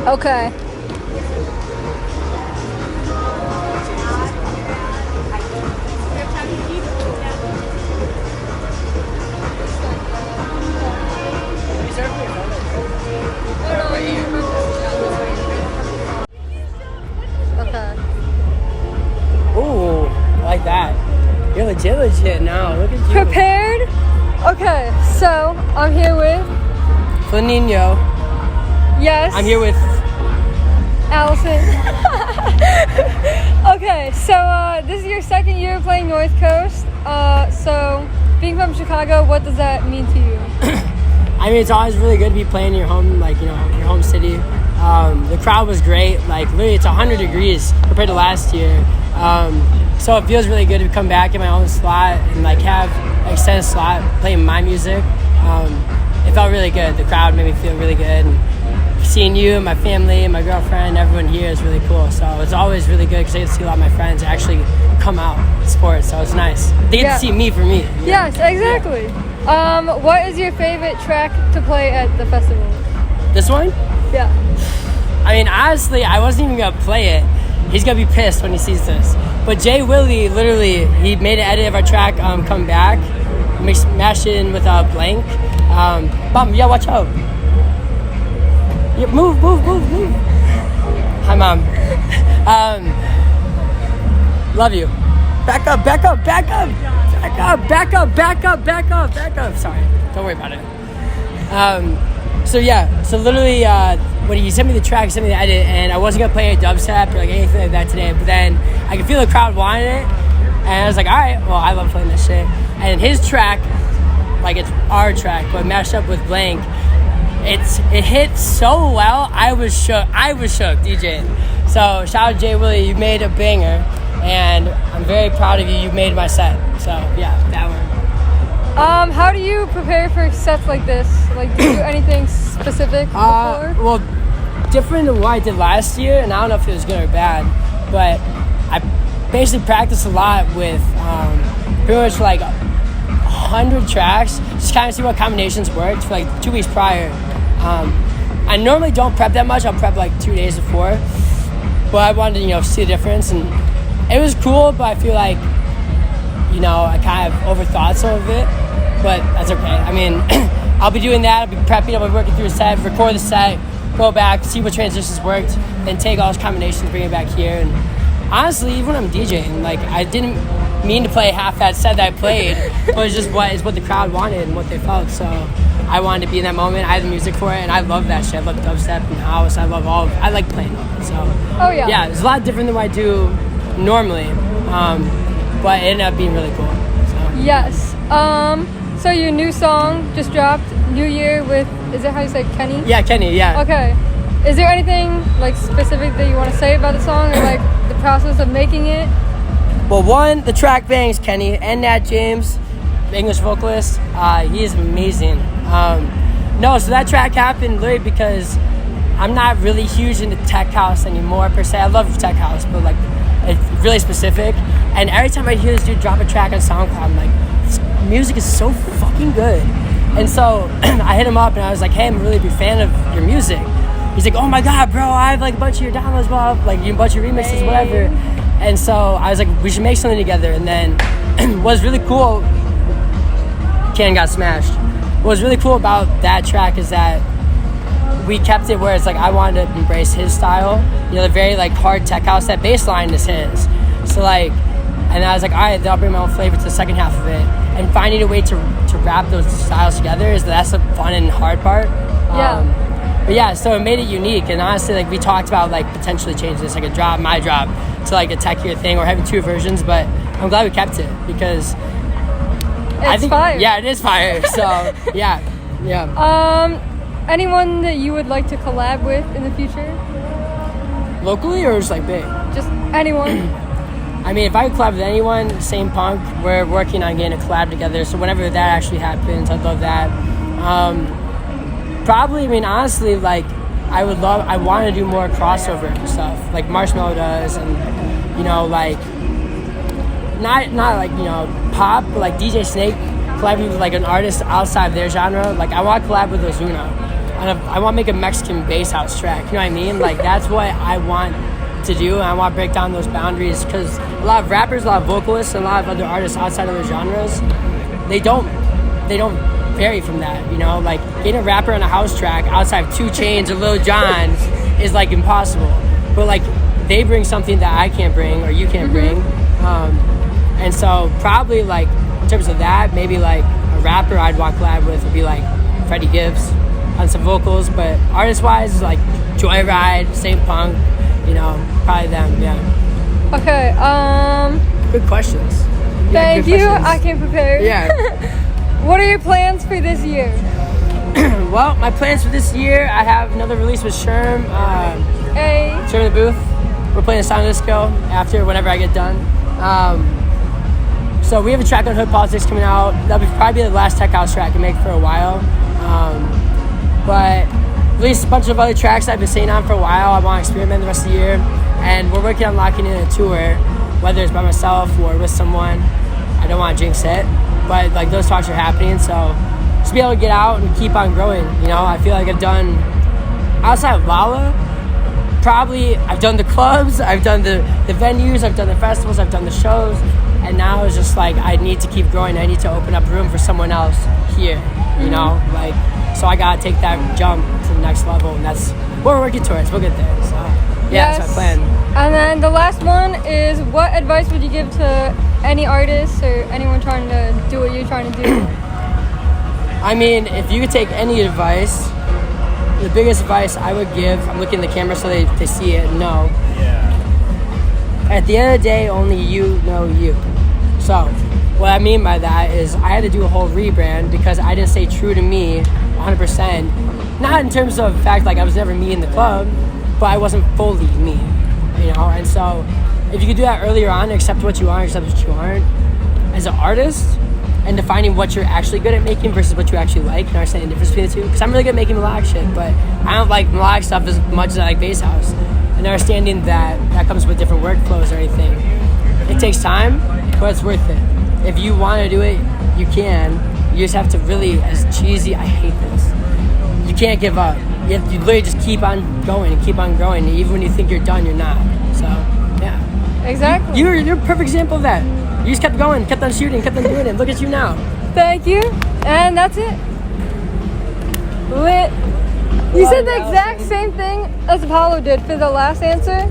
Okay. Okay. Ooh, I like that. You're legit now. Look at you. Prepared? Okay, so I'm here with Flynninho. yes. I'm here with Allison. Okay, so this is your second year playing North Coast. So being from Chicago, what does that mean to you? I mean, it's always really good to be playing in your home, like, you know, your home city. The crowd was great. Like, literally, it's 100 degrees compared to last year. So it feels really good to come back in my own slot and, like, have an extended slot playing my music. It felt really good. The crowd made me feel really good. And seeing you and my family and my girlfriend, everyone here is really cool. So it's always really good because I get to see a lot of my friends actually come out and support. So it's nice. They get to see me for me. You know? Yes, exactly. Yeah. What is your favorite track to play at the festival? This one? Yeah. I mean, honestly, I wasn't even gonna play it. He's gonna be pissed when he sees this. But Jay Willie, literally, he made an edit of our track, Come Back. Mashed it in with Blank. Yeah, watch out. Yeah, move. Hi, Mom. Love you. Back up. Sorry, don't worry about it. So literally, when he sent me the track, he sent me the edit, and I wasn't gonna play a dubstep or like anything like that today. But then I could feel the crowd wanted it, and I was like, all right, well, I love playing this shit. And his track, like it's our track, but mashed up with Blank, it hit so well. I was shook, DJ. So shout out Jay Willie, you made a banger, and I'm very proud of you. You made my set. So yeah, that one. How do you prepare for sets like this? Like, do you do anything specific before? Well, different than what I did last year, and I don't know if it was good or bad, but I basically practiced a lot with pretty much like 100 tracks, just kind of see what combinations worked for like 2 weeks prior. I normally don't prep that much. I'll prep like 2 days before, but I wanted to, see the difference, and it was cool, but I feel like, I kind of overthought some of it, but that's okay. I mean, I'll be doing that. I'll be prepping. I'll be working through a set, record the set, go back, see what transitions worked, then take all those combinations, bring it back here. And honestly, even when I'm DJing, like, I didn't mean to play half that set that I played, but it's just what the crowd wanted and what they felt. So I wanted to be in that moment. I had the music for it, and I love that shit. I love dubstep and house. I like playing all of it. So yeah, it's a lot different than what I do normally, but it ended up being really cool. So. Yes. So your new song just dropped, New Year with, is it how you say Kenny? Yeah, Kenny, yeah. Okay. Is there anything like specific that you want to say about the song, or like the process of making it? Well, one, the track bangs, Kenny, and Nat James, the English vocalist. He is amazing. So that track happened literally because I'm not really huge into tech house anymore per se. I love tech house, but like it's really specific. And every time I hear this dude drop a track on SoundCloud, I'm like, this music is so fucking good. And so I hit him up and I was like, hey, I'm a really big fan of your music. He's like, oh my God, bro, I have like a bunch of your downloads, blah, like a bunch of remixes, whatever. And so I was like, we should make something together. And then what was really cool, Ken got smashed. What was really cool about that track is that we kept it where it's like I wanted to embrace his style. The very like hard tech house, that bass line is his. So like, and I was like, all right, then I'll bring my own flavor to the second half of it. And finding a way to wrap those styles together that's the fun and hard part. But yeah, so it made it unique. And honestly, like we talked about like potentially changing this, like my drop to like a techier thing or having two versions, but I'm glad we kept it because I think fire. Yeah, it is fire. So yeah. Anyone that you would like to collab with in the future? Locally or just like big? Just anyone. I mean, if I could collab with anyone, Same Punk, we're working on getting a collab together. So whenever that actually happens, I'd love that. Probably, I mean, honestly, like, I want to do more crossover stuff, like Marshmello does, and, like, not like, pop, but like DJ Snake collabing with like an artist outside of their genre. Like, I want to collab with Ozuna. I want to make a Mexican bass house track. You know what I mean? Like that's what I want to do, and I want to break down those boundaries because a lot of rappers, a lot of vocalists, and a lot of other artists outside of their genres, they don't vary from that. You know, like getting a rapper on a house track outside of 2 Chainz or Lil Jon is like impossible. But like they bring something that I can't bring or you can't bring, and so probably like in terms of that, maybe like a rapper I'd want collab with would be like Freddie Gibbs on some vocals, but artist-wise, like Joyride, Saint Punk, you know, probably them, yeah. Okay, Good questions. thank good you. questions. I came prepared. Yeah. What are your plans for this year? Well, my plans for this year, I have another release with Sherm. Hey. Sherm in the booth. We're playing a sound disco after, whenever I get done. So we have a track on Hood Politics coming out. That'll probably be the last tech house track I make for a while. But released a bunch of other tracks I've been sitting on for a while. I want to experiment the rest of the year. And we're working on locking in a tour, whether it's by myself or with someone. I don't want to jinx it, but like those talks are happening. So just be able to get out and keep on growing. You know, I feel like I've done, outside of Lala, probably I've done the clubs, I've done the venues, I've done the festivals, I've done the shows. And now it's just like I need to keep growing. I need to open up room for someone else here, you know? Like, so I gotta take that jump to the next level, and that's what we're working towards. We'll get there. So yeah, that's my plan. And then the last one is, what advice would you give to any artist or anyone trying to do what you're trying to do? I mean, if you could take any advice, the biggest advice I would give, I'm looking at the camera so they see it and know. At the end of the day, only you know you. So what I mean by that is I had to do a whole rebrand because I didn't stay true to me 100%. Not in terms of fact like I was never me in the club, but I wasn't fully me, you know? And so if you could do that earlier on, accept what you are, accept what you aren't, as an artist, and defining what you're actually good at making versus what you actually like, and understanding the difference between the two. Because I'm really good at making melodic shit, but I don't like melodic stuff as much as I like bass house. And understanding that comes with different workflows or anything. It takes time, but it's worth it. If you want to do it, you can. You just have to really, as cheesy, I hate this. You can't give up. You literally just keep on going and keep on growing. Even when you think you're done, you're not. So, yeah. Exactly. You're a perfect example of that. You just kept going, kept on shooting, kept on doing it. Look at you now. Thank you. And that's it. Lit. You said the exact same thing as Apollo did for the last answer.